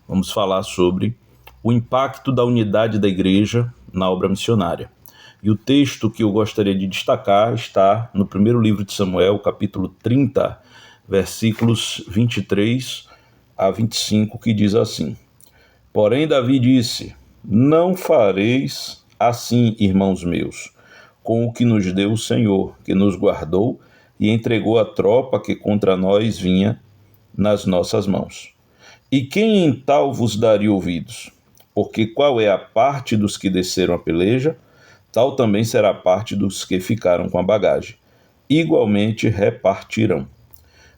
vamos falar sobre o impacto da unidade da igreja na obra missionária. E o texto que eu gostaria de destacar está no primeiro livro de Samuel, capítulo 30, versículos 23 a 25, que diz assim: Porém Davi disse: Não fareis assim, irmãos meus, com o que nos deu o Senhor, que nos guardou e entregou a tropa que contra nós vinha nas nossas mãos. E quem em tal vos daria ouvidos? Porque qual é a parte dos que desceram a peleja, tal também será a parte dos que ficaram com a bagagem. Igualmente repartirão.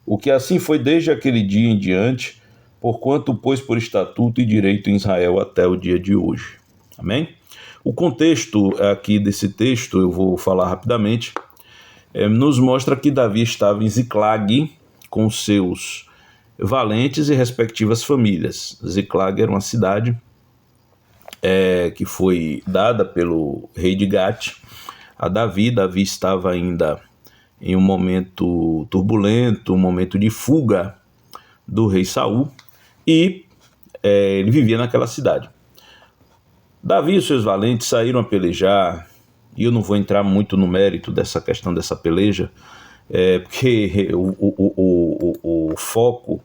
O que assim foi desde aquele dia em diante, porquanto pôs por estatuto e direito em Israel até o dia de hoje. Amém? O contexto aqui desse texto, eu vou falar rapidamente, nos mostra que Davi estava em Ziclag com seus valentes e respectivas famílias. Ziclag era uma cidade que foi dada pelo rei de Gate a Davi. Davi estava ainda em um momento turbulento, um momento de fuga do rei Saul, e ele vivia naquela cidade. Davi e seus valentes saíram a pelejar, e eu não vou entrar muito no mérito dessa questão dessa peleja, porque o foco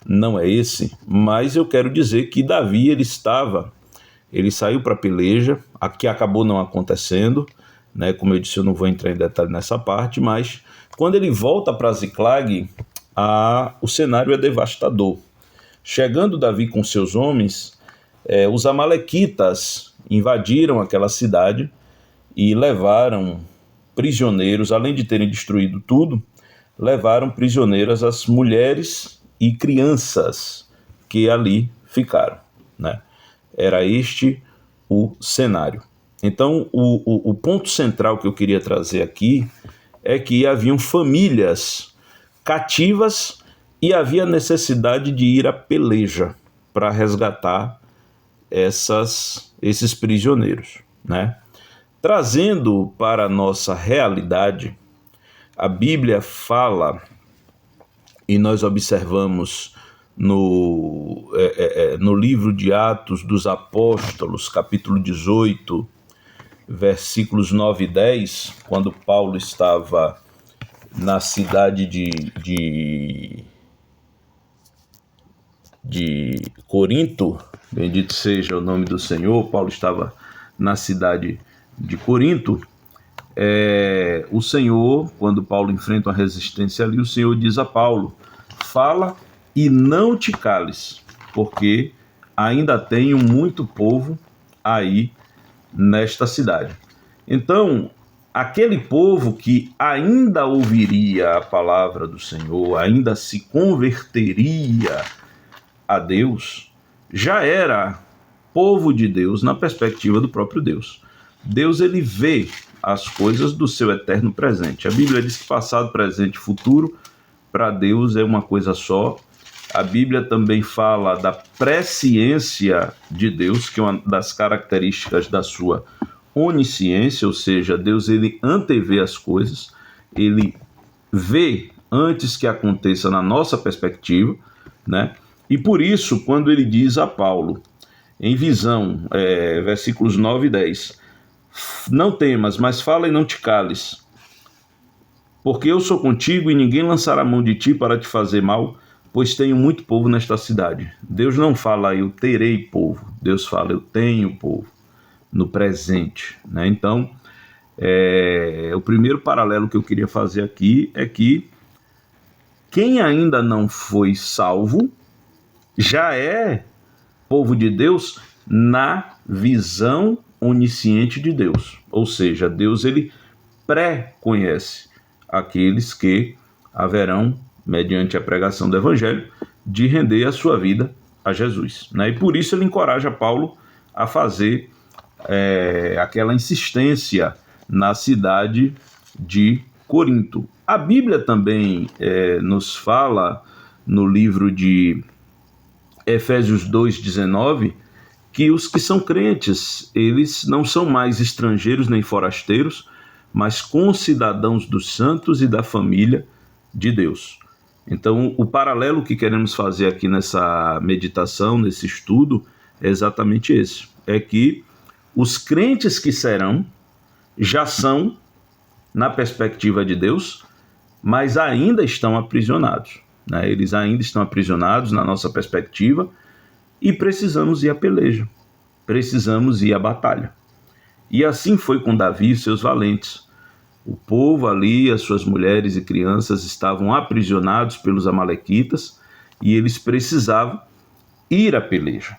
não é esse, mas eu quero dizer que Davi, ele saiu para a peleja, a que acabou não acontecendo, né? Como eu disse, eu não vou entrar em detalhe nessa parte, mas quando ele volta para Ziclag, o cenário é devastador. Chegando Davi com seus homens, os amalequitas invadiram aquela cidade e levaram prisioneiros, além de terem destruído tudo, levaram prisioneiras as mulheres e crianças que ali ficaram, né? Era este o cenário. Então, o ponto central que eu queria trazer aqui é que haviam famílias cativas e havia necessidade de ir à peleja para resgatar esses prisioneiros, né? Trazendo para a nossa realidade, a Bíblia fala, e nós observamos no livro de Atos dos Apóstolos, capítulo 18, versículos 9 e 10, quando Paulo estava na cidade de Corinto, bendito seja o nome do Senhor. Paulo estava na cidade de Corinto. O Senhor, quando Paulo enfrenta uma resistência ali, o Senhor diz a Paulo: fala e não te cales, porque ainda tenho muito povo aí nesta cidade. Então, aquele povo que ainda ouviria a palavra do Senhor, ainda se converteria a Deus, já era povo de Deus na perspectiva do próprio Deus. Deus, ele vê as coisas do seu eterno presente. A Bíblia diz que passado, presente e futuro, para Deus é uma coisa só. A Bíblia também fala da presciência de Deus, que é uma das características da sua onisciência, ou seja, Deus, ele antevê as coisas, ele vê antes que aconteça na nossa perspectiva, né? E por isso, quando ele diz a Paulo, em visão, versículos 9 e 10, não temas, mas fala e não te cales, porque eu sou contigo e ninguém lançará mão de ti para te fazer mal, pois tenho muito povo nesta cidade. Deus não fala eu terei povo, Deus fala eu tenho povo no presente, né? Então, o primeiro paralelo que eu queria fazer aqui é que quem ainda não foi salvo já é povo de Deus na visão onisciente de Deus. Ou seja, Deus, ele pré-conhece aqueles que haverão, mediante a pregação do Evangelho, de render a sua vida a Jesus, né? E por isso ele encoraja Paulo a fazer aquela insistência na cidade de Corinto. A Bíblia também nos fala, no livro de Efésios 2,19, que os que são crentes, eles não são mais estrangeiros nem forasteiros, mas concidadãos dos santos e da família de Deus. Então, o paralelo que queremos fazer aqui nessa meditação, nesse estudo, é exatamente esse. É que os crentes que serão, já são, na perspectiva de Deus, mas ainda estão aprisionados, né? Eles ainda estão aprisionados na nossa perspectiva e precisamos ir à peleja, precisamos ir à batalha. E assim foi com Davi e seus valentes. O povo ali, as suas mulheres e crianças estavam aprisionados pelos amalequitas e eles precisavam ir à peleja.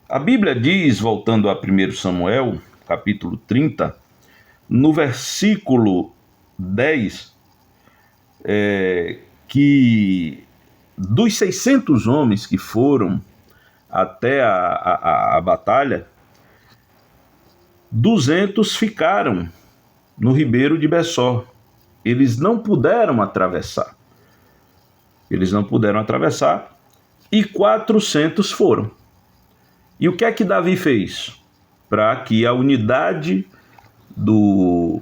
A Bíblia diz, voltando a 1 Samuel, capítulo 30, no versículo 10, que dos 600 homens que foram até a batalha, 200 ficaram no ribeiro de Bessor. Eles não puderam atravessar. E 400 foram. E o que é que Davi fez? Para que a unidade do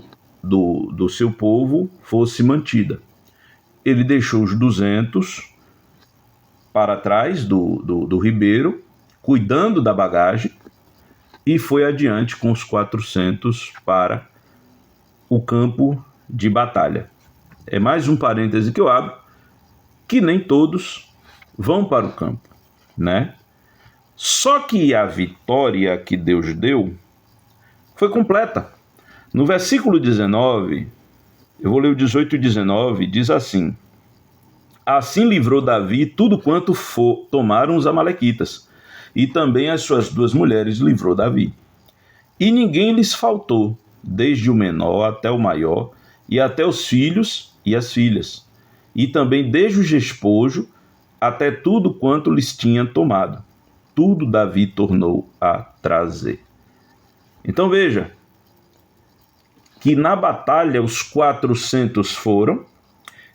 seu povo fosse mantida. Ele deixou os 200 para trás do ribeiro, cuidando da bagagem, e foi adiante com os 400 para o campo de batalha. É mais um parêntese que eu abro, que nem todos vão para o campo, né? Só que a vitória que Deus deu foi completa. No versículo 19, eu vou ler o 18 e 19, diz assim: assim livrou Davi tudo quanto tomaram os amalequitas, e também as suas 2 mulheres livrou Davi. E ninguém lhes faltou, desde o menor até o maior, e até os filhos e as filhas, e também desde o despojo até tudo quanto lhes tinha tomado. Tudo Davi tornou a trazer. Então veja, que na batalha os 400 foram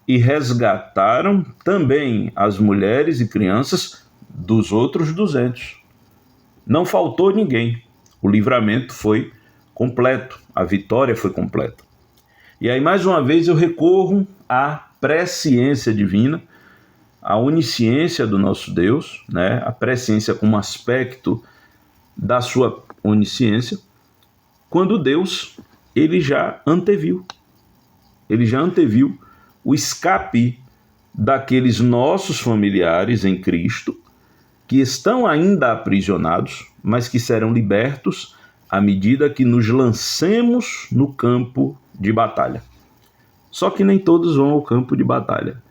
e resgataram também as mulheres e crianças dos outros 200. Não faltou ninguém. O livramento foi completo, a vitória foi completa. E aí, mais uma vez, eu recorro à presciência divina, à onisciência do nosso Deus, né? A presciência como aspecto da sua onisciência, quando Deus, ele já anteviu o escape daqueles nossos familiares em Cristo, que estão ainda aprisionados, mas que serão libertos à medida que nos lancemos no campo de batalha. Só que nem todos vão ao campo de batalha,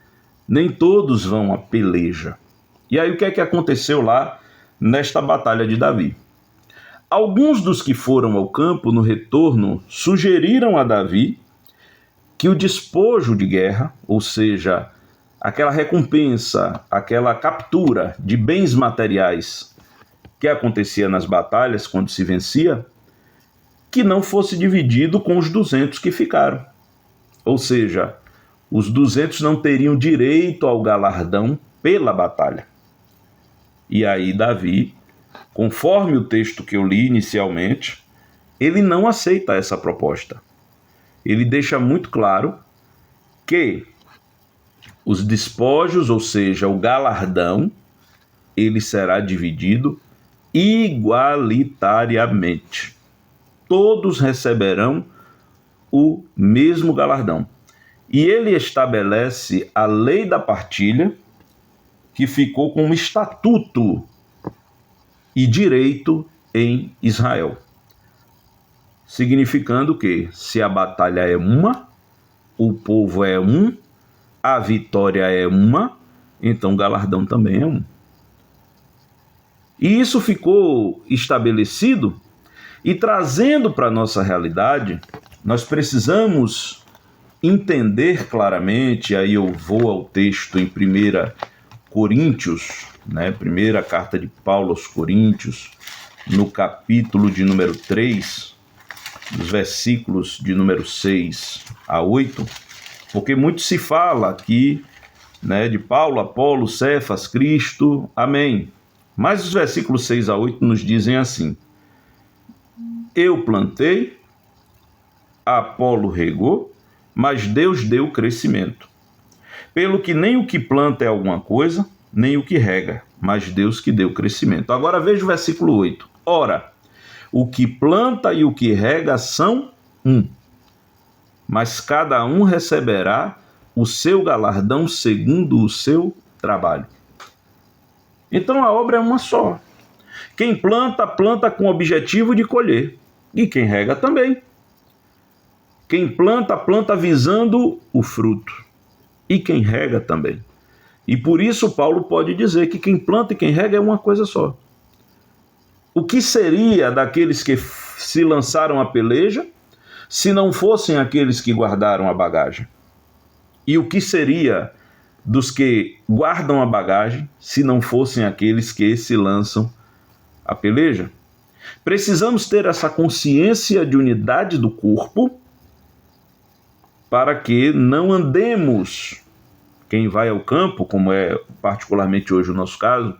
nem todos vão à peleja. E aí o que é que aconteceu lá nesta batalha de Davi? Alguns dos que foram ao campo no retorno sugeriram a Davi que o despojo de guerra, ou seja, aquela recompensa, aquela captura de bens materiais que acontecia nas batalhas quando se vencia, que não fosse dividido com os 200 que ficaram. Ou seja, os 200 não teriam direito ao galardão pela batalha. E aí Davi, conforme o texto que eu li inicialmente, ele não aceita essa proposta. Ele deixa muito claro que os despojos, ou seja, o galardão, ele será dividido igualitariamente. Todos receberão o mesmo galardão. E ele estabelece a lei da partilha, que ficou como estatuto e direito em Israel. Significando que, se a batalha é uma, o povo é um, a vitória é uma, então o galardão também é um. E isso ficou estabelecido e trazendo para a nossa realidade, nós precisamos entender claramente, aí eu vou ao texto em 1 Coríntios, né, primeira carta de Paulo aos Coríntios, no capítulo de número 3, dos versículos de número 6 a 8, porque muito se fala aqui, né, de Paulo, Apolo, Cefas, Cristo, amém. Mas os versículos 6 a 8 nos dizem assim: eu plantei, Apolo regou, mas Deus deu crescimento. Pelo que nem o que planta é alguma coisa, nem o que rega, mas Deus que deu crescimento. Agora veja o versículo 8. Ora, o que planta e o que rega são um, mas cada um receberá o seu galardão segundo o seu trabalho. Então a obra é uma só. Quem planta, planta com o objetivo de colher. E quem rega também. Quem planta, planta visando o fruto. E quem rega também. E por isso Paulo pode dizer que quem planta e quem rega é uma coisa só. O que seria daqueles que se lançaram à peleja se não fossem aqueles que guardaram a bagagem? E o que seria dos que guardam a bagagem se não fossem aqueles que se lançam à peleja? Precisamos ter essa consciência de unidade do corpo para que não andemos, quem vai ao campo, como é particularmente hoje o nosso caso,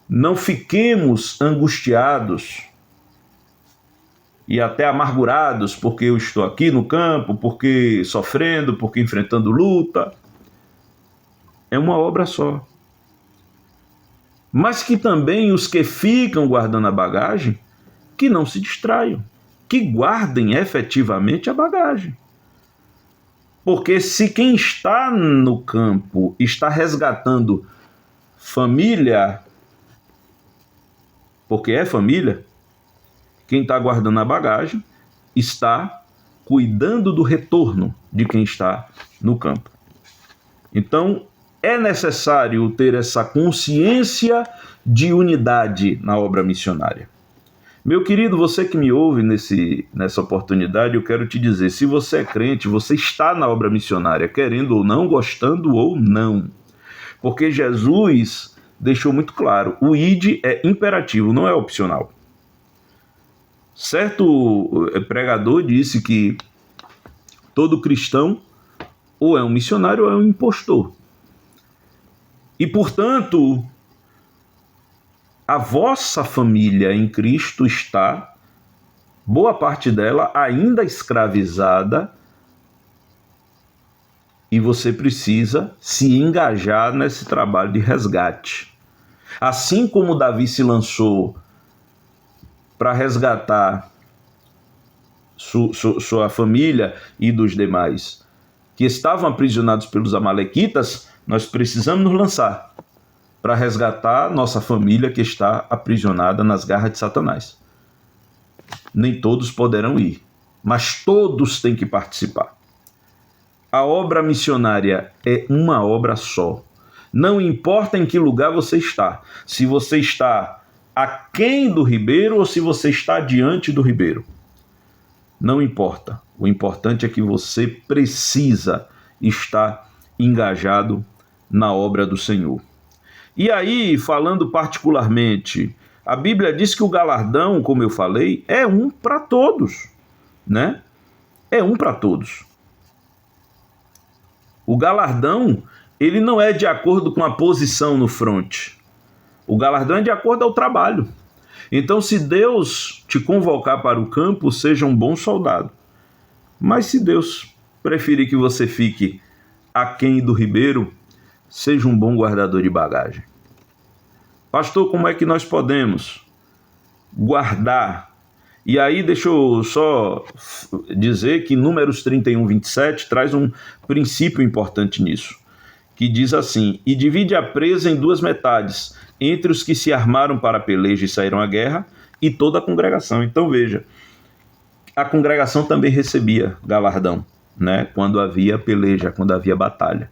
não fiquemos angustiados e até amargurados porque eu estou aqui no campo, porque sofrendo, porque enfrentando luta. É uma obra só. Mas que também os que ficam guardando a bagagem, que não se distraiam, que guardem efetivamente a bagagem. Porque se quem está no campo está resgatando família, porque é família, quem está guardando a bagagem está cuidando do retorno de quem está no campo. Então, é necessário ter essa consciência de unidade na obra missionária. Meu querido, você que me ouve nessa oportunidade, eu quero te dizer, se você é crente, você está na obra missionária, querendo ou não, gostando ou não. Porque Jesus deixou muito claro, o ide é imperativo, não é opcional. Certo pregador disse que todo cristão ou é um missionário ou é um impostor. E, portanto, a vossa família em Cristo está, boa parte dela, ainda escravizada, e você precisa se engajar nesse trabalho de resgate. Assim como Davi se lançou para resgatar sua família e dos demais que estavam aprisionados pelos amalequitas, nós precisamos nos lançar para resgatar nossa família que está aprisionada nas garras de Satanás. Nem todos poderão ir, mas todos têm que participar. A obra missionária é uma obra só. Não importa em que lugar você está, se você está aquém do ribeiro ou se você está diante do ribeiro. Não importa. O importante é que você precisa estar engajado na obra do Senhor. E aí, falando particularmente, a Bíblia diz que o galardão, como eu falei, é um para todos, né? É um para todos. O galardão, ele não é de acordo com a posição no fronte. O galardão é de acordo ao trabalho. Então, se Deus te convocar para o campo, seja um bom soldado. Mas se Deus preferir que você fique aquém do ribeiro, seja um bom guardador de bagagem. Pastor, como é que nós podemos guardar? E aí, deixa eu só dizer que Números 31, 27 traz um princípio importante nisso, que diz assim: e divide a presa em duas metades, entre os que se armaram para a peleja e saíram à guerra, e toda a congregação. Então, veja, a congregação também recebia galardão, né? Quando havia peleja, quando havia batalha.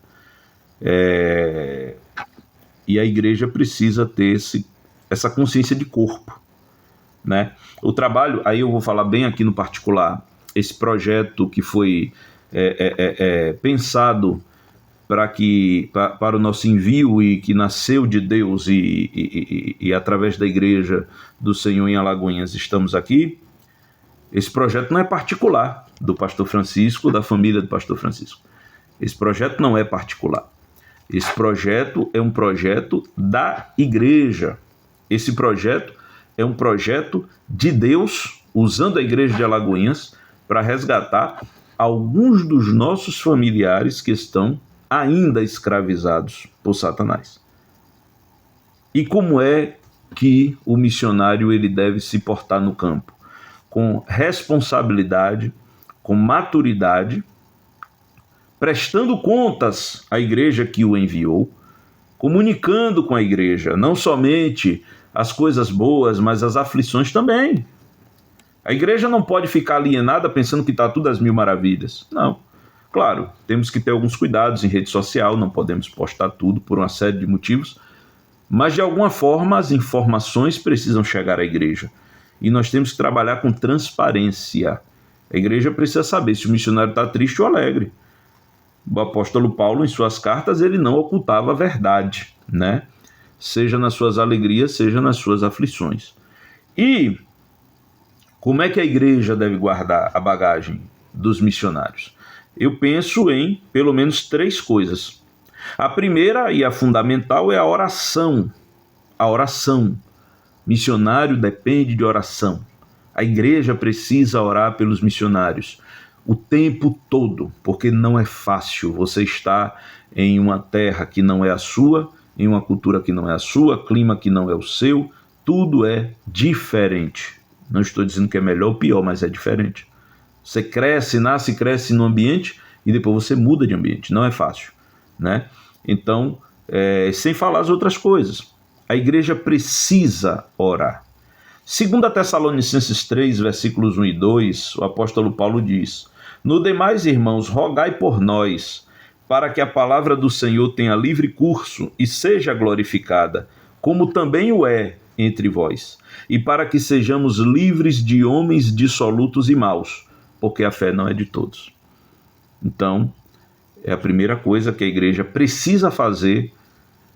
E a igreja precisa ter essa consciência de corpo, né? O trabalho, aí eu vou falar bem aqui no particular, esse projeto que foi pensado para o nosso envio e que nasceu de Deus e através da igreja do Senhor em Alagoinhas estamos aqui. Esse projeto não é particular do pastor Francisco, da família do pastor Francisco. Esse projeto não é particular. Esse projeto é um projeto da igreja. Esse projeto é um projeto de Deus, usando a igreja de Alagoinhas para resgatar alguns dos nossos familiares que estão ainda escravizados por Satanás. E como é que o missionário ele deve se portar no campo? Com responsabilidade, com maturidade, prestando contas à igreja que o enviou, comunicando com a igreja, não somente as coisas boas, mas as aflições também. A igreja não pode ficar alienada pensando que está tudo às mil maravilhas. Não. Claro, temos que ter alguns cuidados em rede social, não podemos postar tudo por uma série de motivos, mas de alguma forma as informações precisam chegar à igreja. E nós temos que trabalhar com transparência. A igreja precisa saber se o missionário está triste ou alegre. O apóstolo Paulo, em suas cartas, ele não ocultava a verdade, né? Seja nas suas alegrias, seja nas suas aflições. E como é que a igreja deve guardar a bagagem dos missionários? Eu penso em pelo menos 3 coisas. A primeira e a fundamental é a oração. A oração. Missionário depende de oração. A igreja precisa orar pelos missionários o tempo todo, porque não é fácil. Você está em uma terra que não é a sua, em uma cultura que não é a sua, clima que não é o seu, tudo é diferente. Não estou dizendo que é melhor ou pior, mas é diferente. Você cresce, nasce e cresce no ambiente e depois você muda de ambiente. Não é fácil, né? Então, sem falar as outras coisas, a igreja precisa orar. 2 Tessalonicenses 3, versículos 1 e 2, o apóstolo Paulo diz: No demais, irmãos, rogai por nós, para que a palavra do Senhor tenha livre curso e seja glorificada, como também o é entre vós, e para que sejamos livres de homens dissolutos e maus, porque a fé não é de todos. Então, é a primeira coisa que a igreja precisa fazer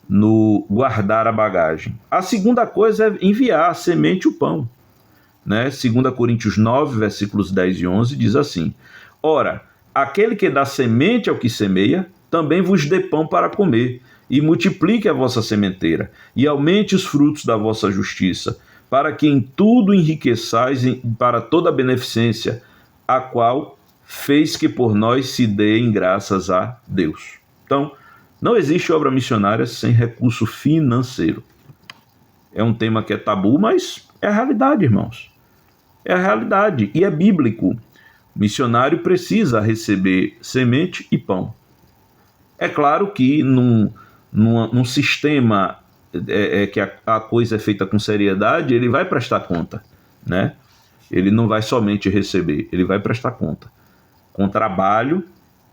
no guardar a bagagem. A segunda coisa é enviar a semente e o pão, né? 2 Coríntios 9, versículos 10 e 11 diz assim: Ora, aquele que dá semente ao que semeia, também vos dê pão para comer, e multiplique a vossa sementeira, e aumente os frutos da vossa justiça, para que em tudo enriqueçais para toda a beneficência, a qual fez que por nós se deem graças a Deus. Então, não existe obra missionária sem recurso financeiro. É um tema que é tabu, mas é a realidade, irmãos. É a realidade e é bíblico. O missionário precisa receber semente e pão. É claro que num sistema que a coisa é feita com seriedade, ele vai prestar conta, né? Ele não vai somente receber, ele vai prestar conta. Com trabalho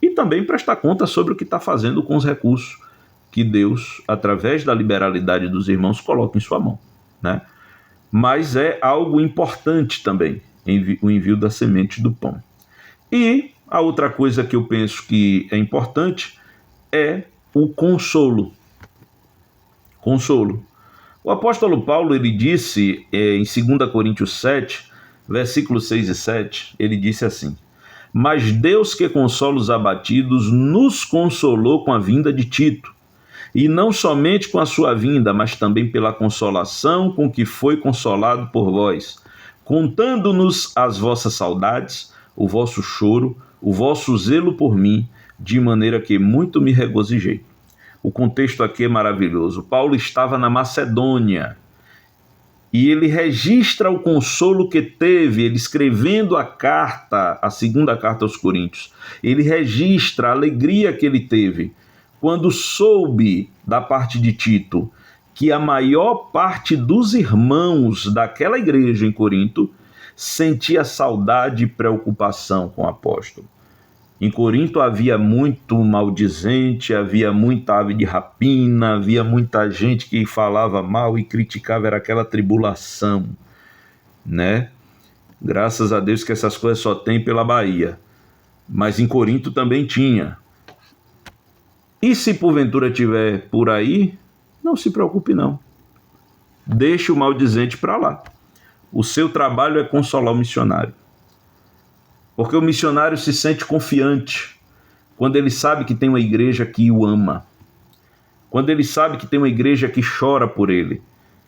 e também prestar conta sobre o que está fazendo com os recursos que Deus, através da liberalidade dos irmãos, coloca em sua mão, né? Mas é algo importante também, o envio da semente do pão. E a outra coisa que eu penso que é importante é o consolo. Consolo. O apóstolo Paulo, ele disse em 2 Coríntios 7, versículos 6 e 7, ele disse assim: Mas Deus que consola os abatidos nos consolou com a vinda de Tito, e não somente com a sua vinda, mas também pela consolação com que foi consolado por vós, contando-nos as vossas saudades, o vosso choro, o vosso zelo por mim, de maneira que muito me regozijei. O contexto aqui é maravilhoso. Paulo estava na Macedônia e ele registra o consolo que teve, ele escrevendo a carta, a segunda carta aos Coríntios. Ele registra a alegria que ele teve quando soube da parte de Tito que a maior parte dos irmãos daquela igreja em Corinto sentia saudade e preocupação com o apóstolo. Em Corinto havia muito maldizente, havia muita ave de rapina, havia muita gente que falava mal e criticava, era aquela tribulação, né? Graças a Deus que essas coisas só tem pela Bahia. Mas em Corinto também tinha. E se porventura tiver por aí, não se preocupe não. Deixe o maldizente para lá. O seu trabalho é consolar o missionário. Porque o missionário se sente confiante quando ele sabe que tem uma igreja que o ama. Quando ele sabe que tem uma igreja que chora por ele,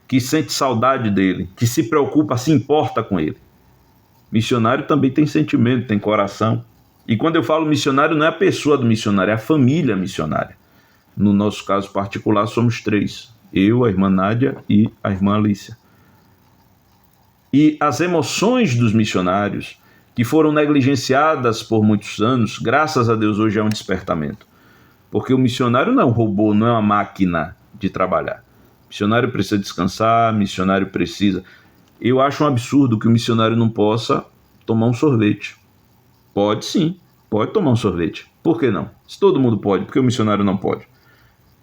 que sente saudade dele, que se preocupa, se importa com ele. Missionário também tem sentimento, tem coração. E quando eu falo missionário, não é a pessoa do missionário, é a família missionária. No nosso caso particular, somos 3. Eu, a irmã Nádia e a irmã Alícia. E as emoções dos missionários, que foram negligenciadas por muitos anos, graças a Deus hoje é um despertamento. Porque o missionário não é um robô, não é uma máquina de trabalhar. O missionário precisa descansar, o missionário precisa... Eu acho um absurdo que o missionário não possa tomar um sorvete. Pode sim, pode tomar um sorvete. Por que não? Se todo mundo pode, por que o missionário não pode?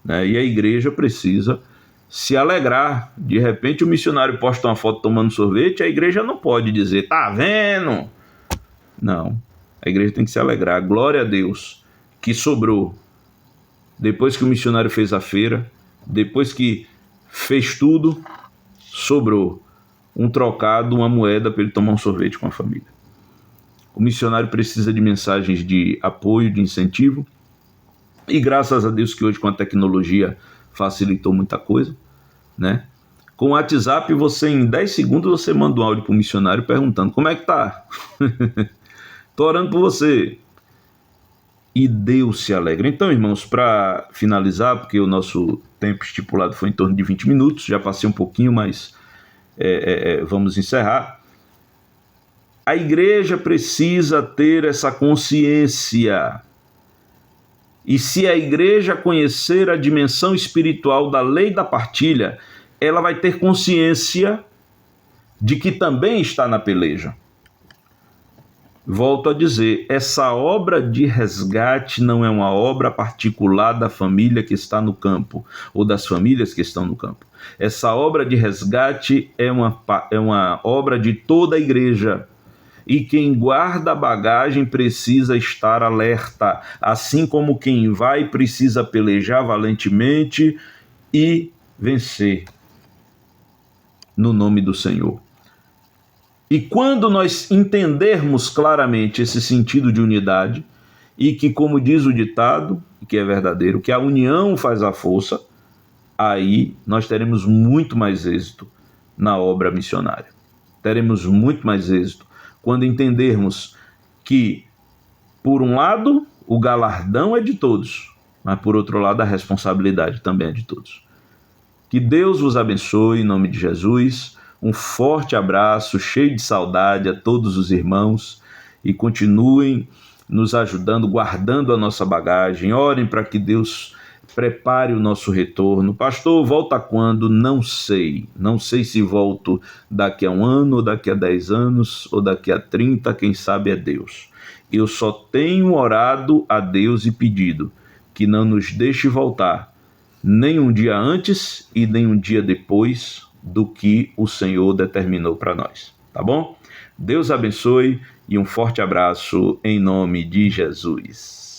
Né? E a igreja precisa se alegrar. De repente o missionário posta uma foto tomando sorvete, a igreja não pode dizer, tá vendo? Não, a igreja tem que se alegrar. Glória a Deus que sobrou. Depois que o missionário fez a feira, depois que fez tudo, sobrou um trocado, uma moeda para ele tomar um sorvete com a família. O missionário precisa de mensagens de apoio, de incentivo. E graças a Deus que hoje com a tecnologia facilitou muita coisa, né? Com o WhatsApp, você em 10 segundos você manda um áudio para o missionário perguntando como é que tá? Tô orando por você. E Deus se alegra. Então, irmãos, para finalizar, porque o nosso tempo estipulado foi em torno de 20 minutos, já passei um pouquinho, mas vamos encerrar. A igreja precisa ter essa consciência. E se a igreja conhecer a dimensão espiritual da lei da partilha, ela vai ter consciência de que também está na peleja. Volto a dizer, essa obra de resgate não é uma obra particular da família que está no campo, ou das famílias que estão no campo. Essa obra de resgate é uma obra de toda a igreja. E quem guarda a bagagem precisa estar alerta, assim como quem vai precisa pelejar valentemente e vencer no nome do Senhor. E quando nós entendermos claramente esse sentido de unidade, e que, como diz o ditado, que é verdadeiro, que a união faz a força, aí nós teremos muito mais êxito na obra missionária. Teremos muito mais êxito quando entendermos que, por um lado, o galardão é de todos, mas por outro lado, a responsabilidade também é de todos. Que Deus vos abençoe em nome de Jesus. Um forte abraço, cheio de saudade a todos os irmãos e continuem nos ajudando, guardando a nossa bagagem. Orem para que Deus prepare o nosso retorno. Pastor, volta quando? Não sei. Não sei se volto daqui a 1 ano, ou daqui a 10 anos, ou daqui a 30, quem sabe é Deus. Eu só tenho orado a Deus e pedido que não nos deixe voltar, nem um dia antes e nem um dia depois do que o Senhor determinou para nós, tá bom? Deus abençoe e um forte abraço em nome de Jesus.